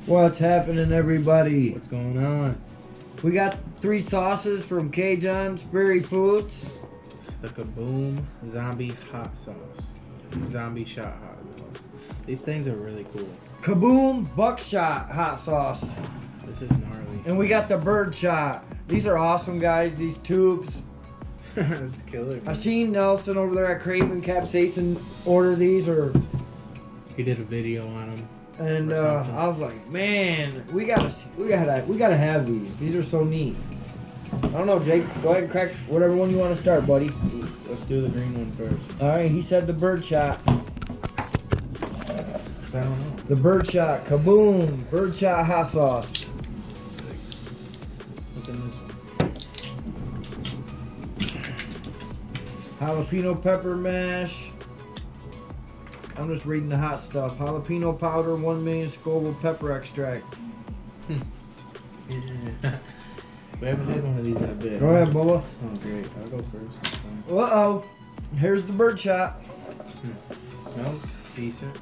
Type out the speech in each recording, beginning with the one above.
What's happening, everybody? What's going on? We got 3 sauces from Cajohn Berry Foods. The Kaboom Zombie Hot Sauce. Zombie Shot Hot Sauce. These things are really cool. Kaboom Buckshot Hot Sauce. This is gnarly. And we got the Bird Shot. These are awesome, guys. These tubes. It's killer, I man. seen Nelson over there at Craven Capsaicin order these, He did a video on them. and Or something. I was like, man, we gotta have these. These are so neat. I don't know, Jake. Go ahead and crack whatever one you want to start, buddy. Let's do the green one first. All right, he said the Bird Shot. 'Cause I don't know. The Bird Shot, Kaboom, Bird Shot Hot Sauce. What's in this one? Jalapeno pepper mash. I'm just reading the hot stuff. Jalapeno powder, 1 million Scoville pepper extract. Yeah. We haven't had one of these that big. Go ahead, Bubba. Oh, great. I'll go first. That's fine. Uh-oh. Here's the Bird Shot. Smells decent.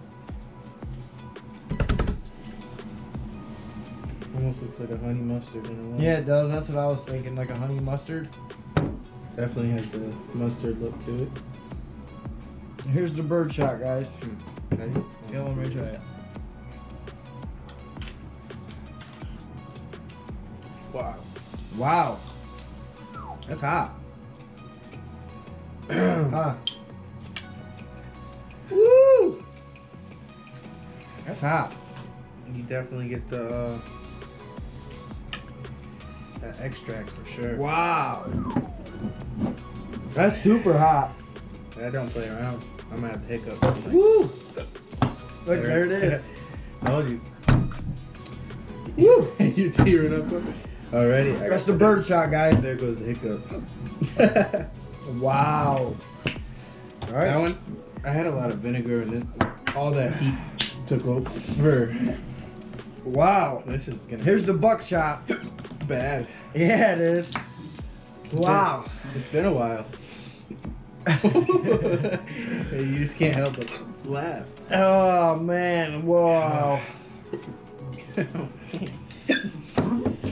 Almost looks like a honey mustard in a way. Yeah, it does. That's what I was thinking, like a honey mustard. Definitely has the mustard look to it. Here's the Bird Shot, guys. Ready? Yeah, let me try it. Wow. Wow. That's hot. Huh. Woo! That's hot. You definitely get the that extract for sure. Wow. That's super hot. I don't play around. I'm gonna have the hiccups. Woo! Look, there it is. Told you. Woo! You're tearing up. Already. That's the Bird Shot, guys. There goes the hiccup. Wow. All right. That one, I had a lot of vinegar and then all that heat took over. Wow. This is gonna Here's the Buckshot. be bad. Yeah, it is. Wow. It's been a while. You just can't help but laugh. Oh, man. Wow.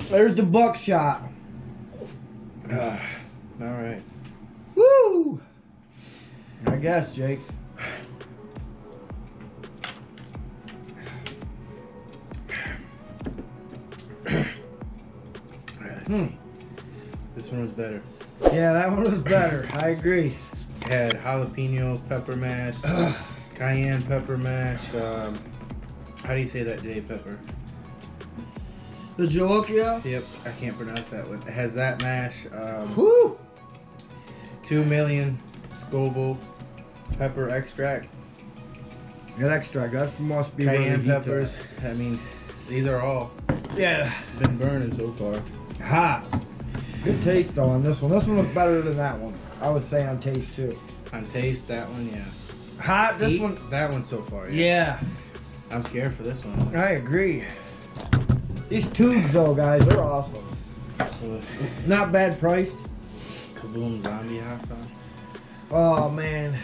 There's the Buckshot. All right. Woo! I guess, Jake. This one was better. Yeah, that one was better. I agree. It had jalapeno pepper mash, cayenne pepper mash. How do you say that, J pepper? The Jolokia. Yep, I can't pronounce that one. It has that mash. Woo! 2 million Scoville pepper extract, That extract. That must be cayenne really peppers. I mean, these are all Yeah. been burning so far. Hot. Good taste though on this one. This one was better than that one. I would say on taste too. On taste, that one, yeah. Hot. This Eat, one. that one so far. Yeah. I'm scared for this one. I agree. These tubes though, guys, they're awesome. Not bad priced. Kaboom zombie hot sauce. Oh man.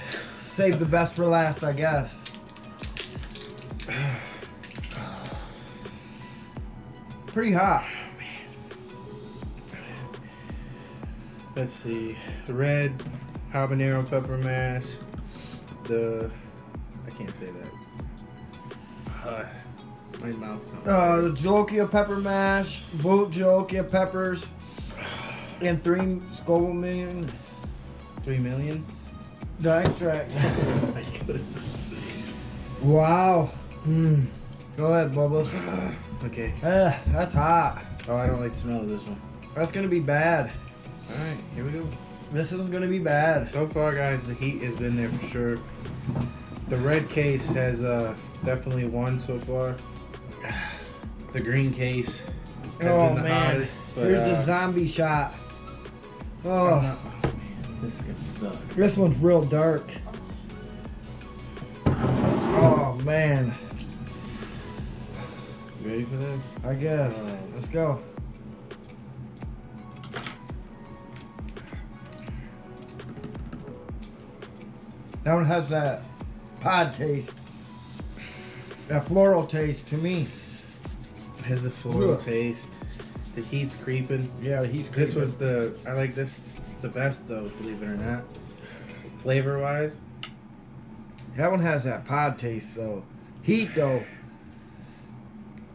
Save the best for last, I guess. Pretty hot. Let's see. The red habanero pepper mash. I can't say that. My mouth's on. The Jolokia pepper mash, both Jolokia peppers, and 3 Scoville million. 3 million? The extract. Oh my goodness. Wow. Go ahead, Bubbles. Okay. That's hot. Oh, I don't like the smell of this one. That's gonna be bad. Alright, here we go. This is gonna be bad. So far, guys, the heat has been there for sure. The red case has definitely won so far. The green case has Oh been the man. hottest. But, Here's the zombie shot. Oh, man, this is gonna suck. this one's real dark. Oh man. You ready for this? I guess. Let's go. That one has that pod taste. That floral taste to me. There's a full taste. The heat's creeping. Yeah, the heat's creeping. This was I like this the best though, believe it or not. Flavor wise. That one has that pod taste though. Heat though.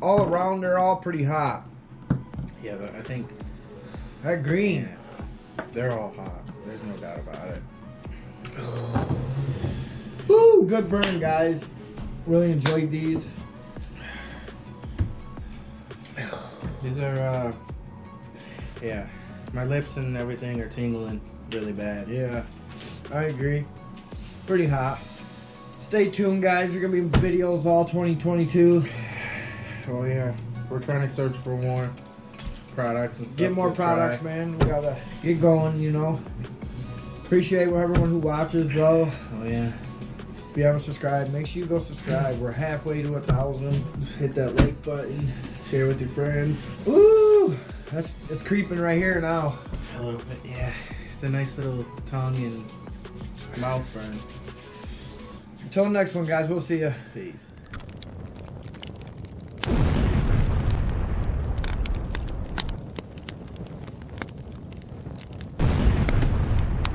All around they're all pretty hot. Yeah, but I think That green. they're all hot. There's no doubt about it. Woo! Good burn, guys. Really enjoyed these. These are yeah. My lips and everything are tingling really bad. Yeah, I agree. Pretty hot. Stay tuned, guys. There's gonna be videos all 2022. Oh yeah. We're trying to search for more products and stuff. Get more to products, try. man. We gotta get going, you know. Appreciate everyone who watches, though. Oh yeah. If you haven't subscribed, make sure you go subscribe. We're halfway to 1,000. Just hit that like button. Share with your friends. Woo! It's creeping right here now. A little bit, yeah. It's a nice little tongue and mouth burn. Until next one, guys. We'll see you. Peace.